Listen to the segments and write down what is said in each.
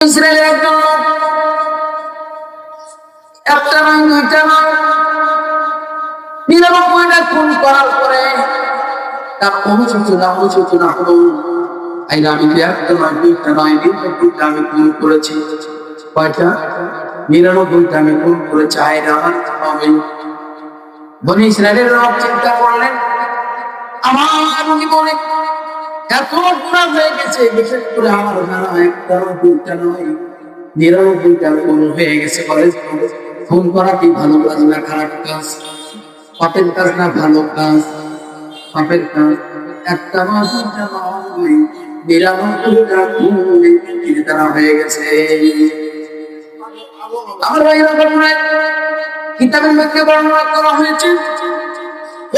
ইসরায়েলের একজন লোক একটা নয় দুইটা নয় 99টা খুন করার পরে তার অনুশোচনা হলো আমি কি একটা নয় দুইটা নয় 99টা আমি খুন করেছি। কয়টা? 99টা আমি খুন করেছি। আমার হবে। বনি ইসরায়েলের লোক চিন্তা করলেন আমার জীবনে এত গুনাহ হয়ে গেছে, বিশেষ করে আমার দ্বারা একটা নয় দুইটা নয় 99টা খুন হয়ে গেছে। বলে খুন করা কি ভালো কাজ না খারাপ কাজ? পাপের কাজ না ভালো কাজ? পাপের কাজ। একটা নয় দুইটা নয় 99টা খুন দ্বারা হয়ে গেছে। আমার ভাইরা কিতাবের মধ্যে বর্ণনা করা হয়েছে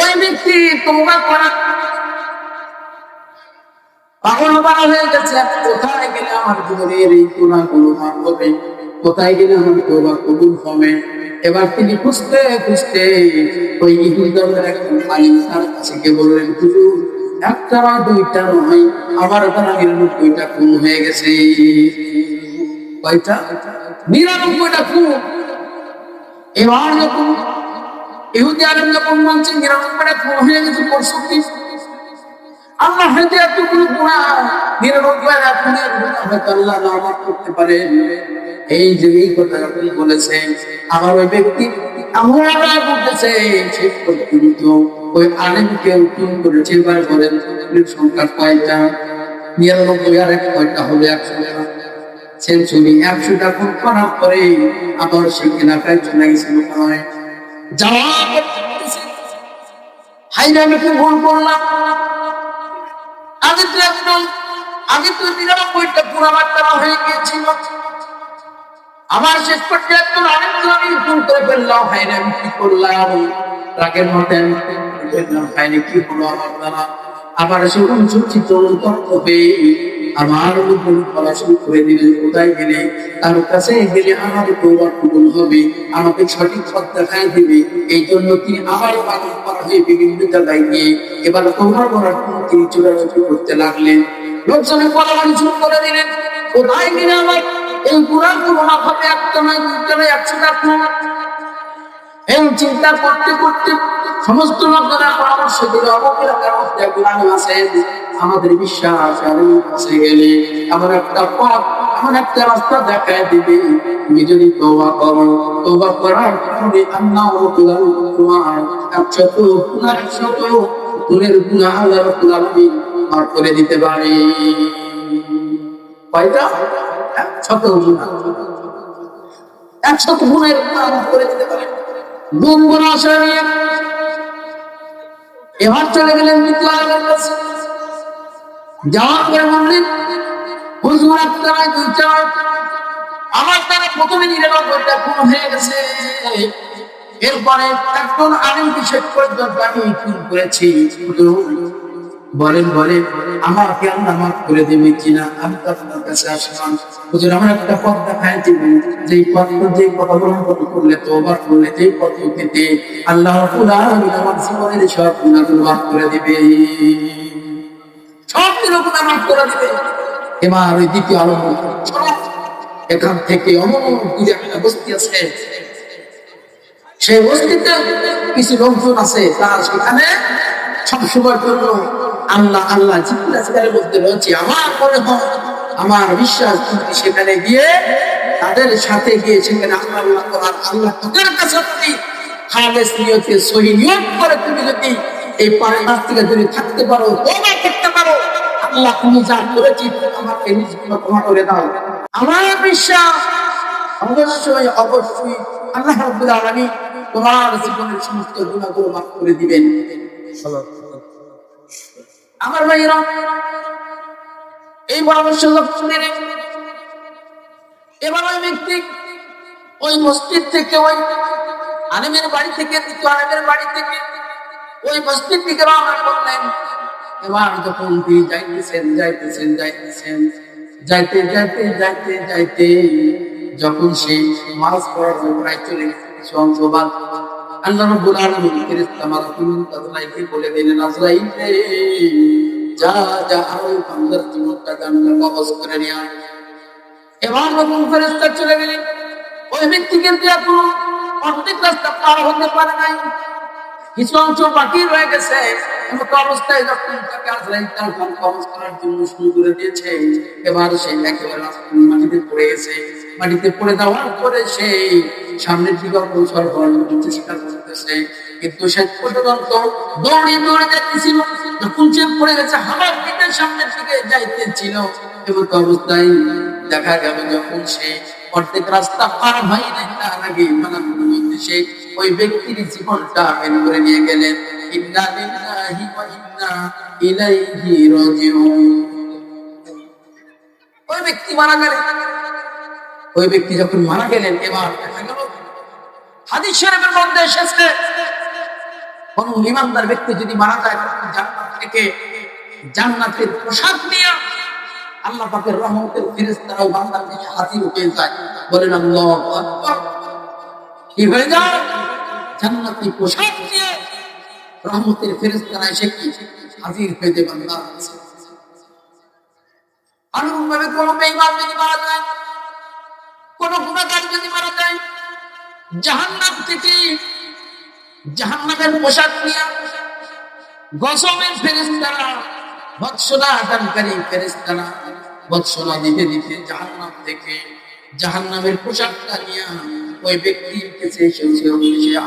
ওই ব্যক্তি তওবা করা পাগল বানা হয়ে গেছে। কোথায় গেলে আমার জীবনের এই গুনাহগুলো মাফ হবে, কোথায় গেলে আমার তওবা কবুল হবে? এবার তিনি খুঁজতে খুঁজতে ওই ইহুদিদের একজন আলিম তার কাছে গিয়ে বললেন, হুজুর একটা না দুইটা নয় আমার দ্বারা 99টা খুন হয়ে গেছে। কয়টা? 99টা খুন। এবার যখন ইহুদি আলিম যখন বলছেন 99টা খুন হয়ে গেছে, পরশু কি আল্লাহ হয়তো এতগুলো গুনাহ 99টা খুনের গুনাহ হয়তো আল্লাহ না মাফ করতে পারেন। এই যে এই কথা আপনি বলেছেন, আমার ওই ব্যক্তি আমরা বলতেছে শেষ পর্যন্ত ওই আলেমকে খুন করেছে। এবার বলেন সংখ্যা কয়টা? 99 আর এক কয়টা হবে? 100টা সেঞ্চুরি। 100টা খুন করার পরে আবার সে এলাকায় চলে গেছিল। যাওয়া হাইরে আমি কি ভুল করলাম? আগে তো 99টা পুরা মাত্রা হয়ে গিয়েছিল। আমার শেষ পর্যায়ে একজন আরেকজন আমি খুন করে ফেললাম। হাইরে আমি কি করলাম? রাগের মধ্যে আমি ফেললাম। হাইরে কি হলো আমার দ্বারা? আবার সে অনুসূচিত হবে আমার উপর বলা শুরু করে দিলেন। কোথায় গেলে তার কাছে গেলে আমার তওবা কবুল হবে, আমাকে সঠিক পথ দেখায় দিবে। এই জন্য তিনি আবার পাগল করা হয়ে বিভিন্ন জায়গায় গিয়ে এবার তওবা করার জন্য তিনি ছোটাছুটি করতে লাগলেন। লোকজনে বলাবলি শুরু করে দিলেন, কোথায় গেলে আমার এই গুনাহ গুলো মাফ হবে? একটা নয় দুইটা নয় 100টা খুন। এই চিন্তা করতে করতে সমস্ত লোকজনের পরামর্শ দিল, অমুক এলাকার মধ্যে গুনাহ আছে, আমাদের বিশ্বাস আমি কাছে গেলে আমার একটা পথ, আমার একটা রাস্তা দেখায় দিবে। তুমি যদি তওবা করো, তওবা করার পরে আল্লাহ তোমার 100 গুণের গুনাহ আল্লাহ রাব্বুল আলামিন মাফ করে দিতে পারে। কয়টা? 100 গুনাহ। 100 গুণের গুনাহ মাফ করে দিতে পারে। গুণ আশা নিয়ে এবার চলে গেলেন বিদ্যালয়ের কাছে। যাওয়ার পরে বললেন, হুজুর একটা নয় দুইটা আমার দ্বারা প্রথমে 99টা খুন হয়ে গেছে। এরপরে একজন আলেমকে শেষ পর্যন্ত আমি খুন করেছি। বলেন আমাকে আল্লাহ মাফ করে দেবে কিনা? আমি তো আপনার কাছে আসলাম, হুজুর আমার একটা পথ দেখায় দিবেন, যে পথটা যে পথ অবলম্বন করলে তওবা করলে যে পদ্ধতিতে আল্লাহ রাব্বুল আলামিন আমার জীবনের সব গুনাহগুলো মাফ করে দিবে, সব গুনাহ মাফ করে দিবে। এবার ওই দ্বিতীয় আলম এখান থেকে অমর দূরে একটা বস্তি আছে, সেই বস্তিতে কিছু লোকজন আছে, তারা সেখানে সবসময়ের জন্য আল্লাহ আল্লাহ জিজ্ঞাসার মধ্যে রয়েছে। আমার মনে হয়, আমার বিশ্বাস, তুমি সেখানে গিয়ে তাদের সাথে গিয়ে সেখানে আল্লাহ করার, আল্লাহ তোদের কাছে খালেস নিয়তে সহি নিয়ত করে তুমি যদি এই পারের কাছ থেকে যদি থাকতে পারো, তওবা করতে পারো, আল্লাহ তুমি যা করেছি আমাকে নিজকে ক্ষমা করে দাও। আমার বিশ্বাস অবশ্যই আল্লাহ রাব্বুল আলামিন তোমার জীবনের সমস্ত গুনাহগুলো মাফ করে দিবেন। আমার ভাইরা এই পরামর্শ শুনে এবার ওই ব্যক্তি ওই মসজিদ থেকে, ওই আলেমের বাড়ি থেকে, দ্বিতীয় আলেমের বাড়ি থেকে ওই মসজিদ থেকে রওনা করলেন। এবার যখন তিনি যাইতে যখন সেই মাছ পড়ার প্রায় চলে কিছু অংশ বাদ, আল্লাহ রাব্বুল আলামিন ফেরেশতা মালাকুল আজরাইলকে বলে দিলেন, আজরাইল যা যা আর বান্দার জীবনটা গানটা কবজ করে নিয়ে আয়। এবার যখন ফেরেশতা চলে গেলেন, ওই ব্যক্তি কিন্তু এখন অর্ধেক রাস্তা পার হতে পারে নাই, কিছু অংশ বাকি রয়ে গেছে। এমন অবস্থায় যখন তাকে আজরাইল তার গান কবজ করার জন্য শুরু করে দিয়েছে, এবার সে একেবারে মাটিতে পড়ে গেছে। মাটিতে পড়ে যাওয়ার পরে সে সামনের দিকে অগ্রসর হওয়ার চেষ্টা করতেছে, কিন্তু শেষ পর্যন্ত দৌড়ে দৌড়ে যাচ্ছিল। যখন সে পড়ে গেছে, হাওয়ার দিকে সামনের দিকে যাইতেছিল, এমন অবস্থায় দেখা গেল যখন সে অর্ধেক রাস্তা পার হয়ে নাই, তার আগে সে ওই ব্যক্তির জীবনটা বের করে নিয়ে গেলেন। ইন্না লিল্লাহি ওয়া ইন্না ইলাইহি রাজিউন। ওই ব্যক্তি মারা গেলেন। ওই ব্যক্তি যখন মারা গেলেন, এবার দেখা গেল হাদিস শরীফের মধ্যে এসেছে, কোন ঈমানদার ব্যক্তি যদি মারা যায়, জান্নাত থেকে জান্নাতের পোশাক নিয়ে আল্লাহ পাকের রহমতের ফেরেশতারা বান্দার কাছে হাজির হয়ে যায়। বলেন আল্লাহু আকবার। কি হয়ে যায়? জান্নাতি পোশাক নিয়ে রহমতের ফেরেশতারা এসে কি হাজির হয়ে যায় বান্দার কাছে। অনুরূপভাবে কোন বেঈমান যদি মারা যায়, কোন গুনাহগার যদি মারা যায়, জাহান্নাম থেকে জাহান্নামের পোশাক নিয়ে গজবের ফেরেশতারা, ভৎসনা দানকারী ফেরেশতারা ভৎসনা দিতে দিতে জাহান্নাম থেকে জাহান্নামের পোশাকটা নিয়ে ওই ব্যক্তির কাছে এসে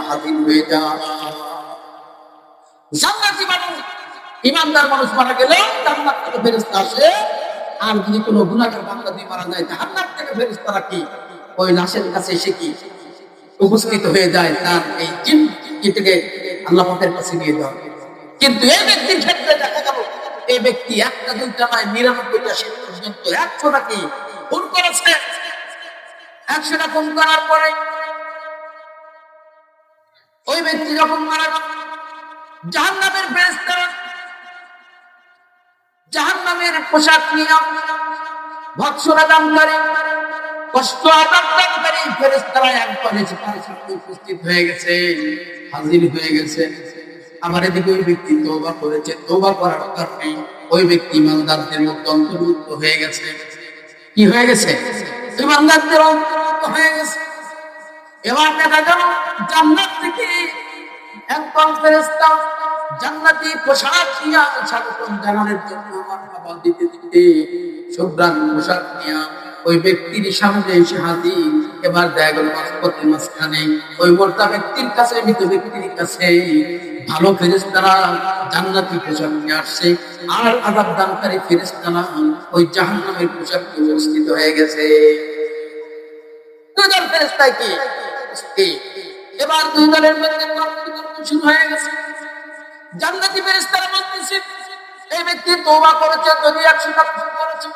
হাজির হয়ে যায়। জান্নাতি মানুষ, ঈমানদার মানুষ মারা গেলে জান্নাত থেকে ফেরেশতা আসে, আর যদি কোনো গুনাহগার বান্দা দিয়ে মারা যায়, জাহান্নাম থেকে ফেরেশতারা কি ওই লাশের কাছে এসে কি উপস্থিত হয়ে যায়, তার এই জিনকে আল্লাহ পাকের কাছে নিয়ে যাওয়া। কিন্তু এই ব্যক্তির ক্ষেত্রে দেখা গেল এই ব্যক্তি একটা দুইটা নয়, ৯৯টা শেষ পর্যন্ত ১০০টা কি খুন করেছে। ১০০টা খুন করার পরে ওই ব্যক্তি যখন মারা গেল, জাহান্নামের ফেরেশতারা জাহান্নামের পোশাক নিয়ে ভৎসনা দানকারী, কষ্ট আদানকারী ফেরেশতারা একবারে তার সামনে উপস্থিত হয়ে গেছে, হাজির হয়ে গেছে। আমার এদিকে ওই ব্যক্তি তওবা করেছে, তওবা করার কারণে ওই ব্যক্তি ঈমানদারদের মধ্যে অন্তর্ভুক্ত হয়ে গেছে। কি হয়ে গেছে? ঈমানদারদের অন্তর্ভুক্ত হয়ে গেছে। এবার দেখা গেল জান্নাত থেকে একদল ফেরেশতা জান্নাতি পোশাক নিয়ে স্বাগতম জানানোর জন্য মারহাবা দিতে দিতে সুব্রান পোশাক নিয়ে ওই ব্যক্তির সামনে এসে হাজির। এবার দেখা গেল মাঝপথের মাঝখানে ওই মর্দা ব্যক্তির কাছে, মৃত ব্যক্তির কাছে ভালো ফেরেশতারা জান্নাতি পোশাক নিয়ে আসছে, আর আযাব দানকারী ফেরেশতারা ওই জাহান্নামের পোশাক নিয়ে উপস্থিত হয়ে গেছে। দুই দল ফেরেশতা কি এবার দুই দলের মধ্যে তর্ক শুরু হয়ে গেছে। জান্নাতি ফেরেশতারা বলতেছে, এই ব্যক্তি তওবা করেছে, যদি ১০০টা খুন করেছে,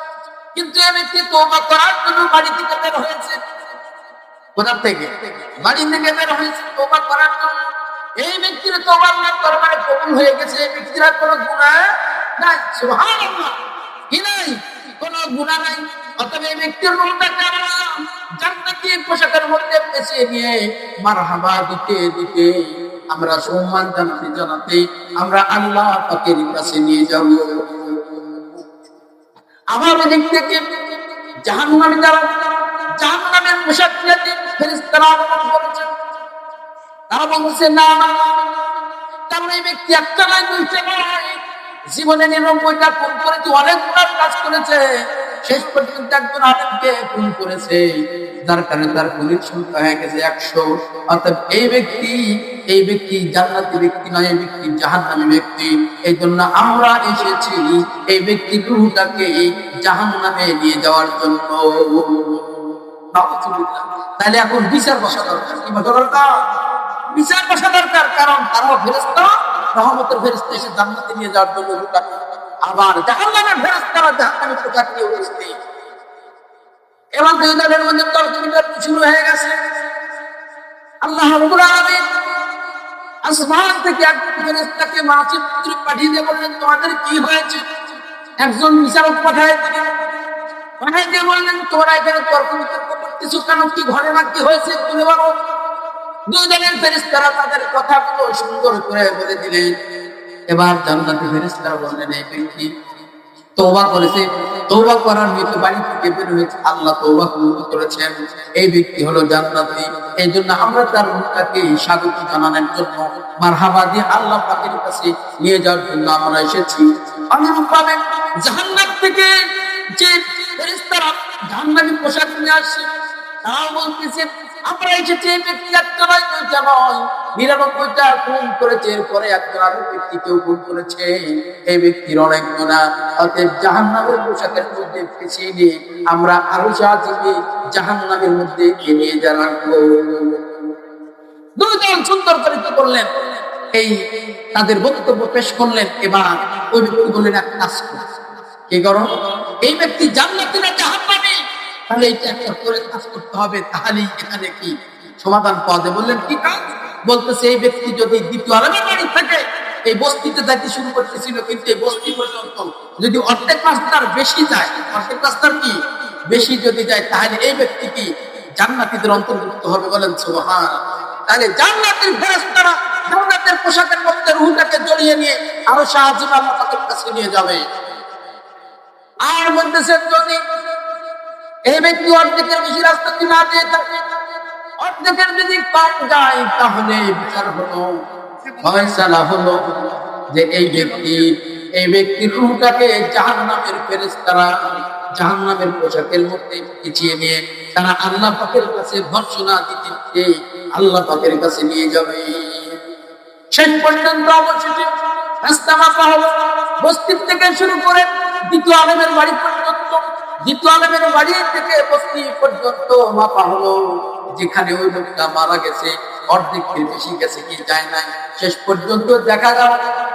কিন্তু এই ব্যক্তি তওবা করার জন্য বাড়ি থেকে বের হয়েছে। কোথা থেকে? বাড়ি থেকে বের হয়েছে তওবা করার জন্য। এই ব্যক্তির তওবা আল্লাহর দরবারে কবুল হয়ে গেছে। এই ব্যক্তির কোনো গুনাহ নাই। সুবহানাল্লাহ। কি নাই? কোনো গুনাহ নাই। অতএব এই ব্যক্তির রূহটাকে আমরা জান্নাতি পোশাকের মধ্যে পেঁচিয়ে নিয়ে মারহাবা দিতে দিতে আমরা সম্মান জানাতে জানাতে আমরা আল্লাহ পাকের কাছে নিয়ে যাব। আমার দিক থেকে জাহান্নামে যারা জাহান্নামের পোশাক নিয়ে ফেরেশতারা আগমন করেছে, তারা বলছে না, তাহলে এই ব্যক্তি একটা নয়, দুইটা নয়, জীবনে ৯৯টা খুন করেছে, অনেক গুনার কাজ করেছে, শেষ পর্যন্ত একজন আরেককে খুন করেছে, যার কারণে তার খুনের সংখ্যা হয়ে গেছে ১০০। অর্থাৎ এই ব্যক্তি জান্নাতি ব্যক্তি নয়, এই ব্যক্তি জাহান্নামী ব্যক্তি। এই জন্য আমরা এসেছি এই ব্যক্তির রূহটাকে জাহান্নামে নিয়ে যাওয়ার জন্য। তাহলে এখন বিচার বসা দরকার। কি বসা দরকার? বিচার বসা দরকার। কারণ তারা ফেরেশতা, রহমতের ফেরেশতা এসে জান্নাতে নিয়ে যাওয়ার জন্য রূহটাকে, আবার জাহান্নামের ফেরেশতারা জাহান্নামের পোশাক নিয়ে উপস্থিত। এবং দুই দলের মধ্যে তর্ক বিতর্ক শুরু হয়ে গেছে। আল্লাহ রাব্বুল আলামিন আসমান থেকে একজন ফেরেশতাকে মানচিত্র পাঠিয়ে দিয়ে বললেন, তোমাদের কি হয়েছে? একজন বিচারক পাঠিয়ে দিয়ে বললেন, তোমরা এখানে তর্ক বিতর্ক করতেছো কেন? কি ঘটনা কি হয়েছে বলে বলো। দুই দলের ফেরেশতারা তাদের কথাগুলো সুন্দর করে বলে দিলেন। এবার জান্নাতি ফেরেশতারা বললেন, এই ব্যক্তি তওবা করেছে, তওবা করার মতো বাড়ি থেকে বের হয়েছে, আল্লাহ তওবা কবুল করেছেন, এই ব্যক্তি হলো জান্নাতি। এই জন্য আমরা তার মুখটাকে স্বাগত জানানোর জন্য মারহাবা দিয়ে আল্লাহ পাকের কাছে নিয়ে যাওয়ার জন্য আমরা এসেছি। অনুরূপভাবে জাহান্নাম থেকে যে ফেরেশতারা জাহান্নামী পোশাক নিয়ে আসছে, তারাও বলতেছে আমরা এসেছি এই ব্যক্তি একটা নয় দুইটা নয়, ৯৯টা খুন করেছে, এরপরে একটা আরেক ব্যক্তিকেও খুন করেছে, এই ব্যক্তির অনেক গুনাহ। অতএব জাহান্নামের পোশাকের মধ্যে পেঁচিয়ে নিয়ে আমরা আরো সাহায্যে জাহান্নামের মধ্যে নিয়ে যা রাখবো। দুইজন সুন্দর করে কি করলেন, এই তাদের বক্তব্য পেশ করলেন। এবার ওই ব্যক্তি বললেন এক কাজ করো, কি করো, এই ব্যক্তি জান্নাতি না জাহান্নামী, তাহলে এইটা একটা করে কাজ করতে হবে, তাহলেই এখানে কি সমাধান পাওয়া যায়। বললেন কি কাজ? বলতেছে এই ব্যক্তি যদি দ্বিতীয় আলাদা বাড়ি থাকে, এই বস্তিতে যাইতে শুরু করতেছিল, কিন্তু এই বস্তি পর্যন্ত যদি অর্ধেক রাস্তার বেশি যায়, অর্ধেক রাস্তার কি বেশি যদি যায়, তাহলে এই ব্যক্তি কি জান্নাতীদের অন্তর্ভুক্ত হবে। বলেন সুবহান। তাহলে জান্নাতের ফেরেশতারা জান্নাতের পোশাকের মধ্যে রূহটাকে জড়িয়ে নিয়ে আরো সাহায্য আল্লাহ পাকের কাছে নিয়ে যাবে। আর বলতেছেন যদি এই ব্যক্তি অর্ধেকের বেশি রাস্তা দিয়ে না যেয়ে থাকে, অর্ধেকের যদি কম যায়, তাহলে বিচার হলো, ফয়সালা হলো যে এই ব্যক্তির রূহটাকে জাহান্নামের ফেরেশতারা জাহান্নামের পোশাকের মধ্যে পিছিয়ে নিয়ে তারা আল্লাহ পাকের কাছে ভর্ৎসনা দিতে আল্লাহ পাকের কাছে নিয়ে যাবে। শেষ পর্যন্ত অবশেষে রাস্তা মাপা হলো, বস্তি থেকে শুরু করে দ্বিতীয় আলেমের বাড়ি পর্যন্ত, দ্বিতীয় আলেমের বাড়ি থেকে বস্তি পর্যন্ত মাপা হলো। যেখানে ওই লোকটা মারা গেছে অর্ধেকের বেশি গেছে কি যায় নাই, শেষ পর্যন্ত দেখা গেল,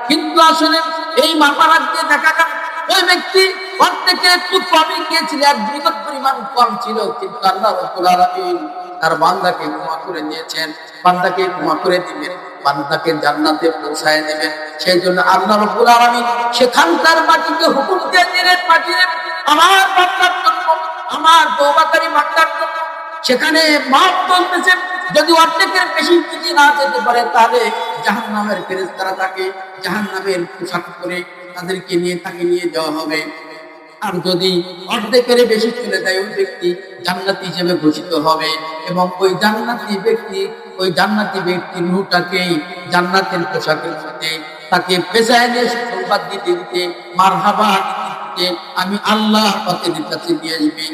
কিন্তু আসলে এই মাপার আগে দেখা গেল ওই ব্যক্তি অর্ধেকের একটু কমই গিয়েছিল, এক বৃহৎ পরিমাণ কম ছিল, কিন্তু আল্লাহ রাব্বুল আলামিন তার বান্দাকে ক্ষমা করে দিয়েছেন, বান্দাকে ক্ষমা করে দিবেন, বান্দাকে জান্নাতে পৌঁছায় দিবেন। সেই জন্য আল্লাহ রাব্বুল আলামিন সেখানকার মাটিকে হুকুম দিয়ে দিলেন, মাটিরে আমার বান্দার জন্য, আমার তওবাকারী বান্দার জন্য সেখানে মাপ চলতেছে। যদি অর্ধেকের বেশি কিছু না যেতে পারে, তাহলে জাহান্নামের ফেরেশতারা তাকে জাহান্নামের পোশাক করে তাদেরকে নিয়ে তাকে নিয়ে যাওয়া হবে। আর যদি অর্ধেকের বেশি চলে যায়, ওই ব্যক্তি জান্নাতি হিসেবে ঘোষিত হবে, এবং ওই জান্নাতি ব্যক্তির রূহটাকে জান্নাতের পোশাকের মধ্যে তাকে পেছায় নিয়ে সংবাদ দিতে দিতে মারহাবা দিতে আমি আল্লাহ পাকের কাছে দিয়ে আসবে।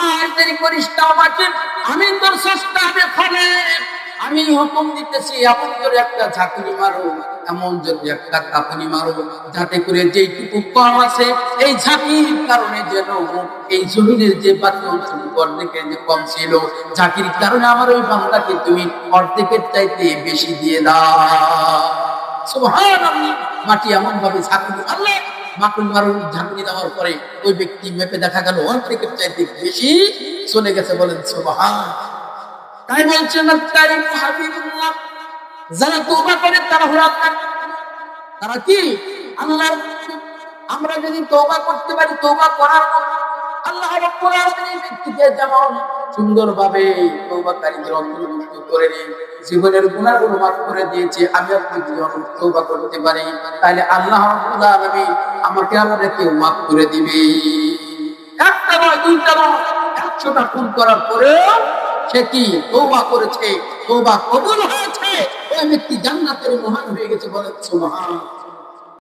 আর দেরি করিস না আমাকে, আমি তোর স্রষ্টা, আমি খালেক, আমি হুকুম দিতেছি এমন করে একটা ঝাঁকুনি মারো, এমন যদি একটা কাঁপুনি মারো, যাতে করে যেইটুকু কম আছে এই ঝাঁকির কারণে যেন এই জমিনের যে বাকি অর্ধেকের যে কম ছিল, ঝাঁকির কারণে আমার ওই বান্দাকে তুমি অর্ধেকের চাইতে বেশি দিয়ে দাও। সুবহানাল্লাহ। মাটি এমন ভাবে ঝাঁকুনি মারলে, ঝাঁকুনি দেওয়ার পরে ওই ব্যক্তি মেপে দেখা গেল অর্ধেকের চাইতে বেশি চলে গেছে। বলেন সুবহান। তাই বলছেন হাবিবুল্লাহ, যারা তওবা করে তারা হলো আপনার, তারা কি আল্লাহর। আমরা যদি তওবা করতে পারি, তওবা করার আল্লাহ রাব্বুল আলামিন এই ব্যক্তিকে যেমন সুন্দরভাবে তওবাকারীদের অন্তর্ভুক্ত করে জীবনের গুনাহগুলো মাফ করে দিয়েছে, আমি আপনি যদি তওবা করতে পারি, তাহলে আল্লাহ রাব্বুল আলামিন আমাকে আপনাকেও মাফ করে দিবে। একটা নয়, দুইটা নয়, 100টা খুন করার পরেও সে কি তওবা করেছে, তওবা কবুল হয়েছে, ওই ব্যক্তি জান্নাতের মহান হয়ে গেছে। বলেন সুবহান।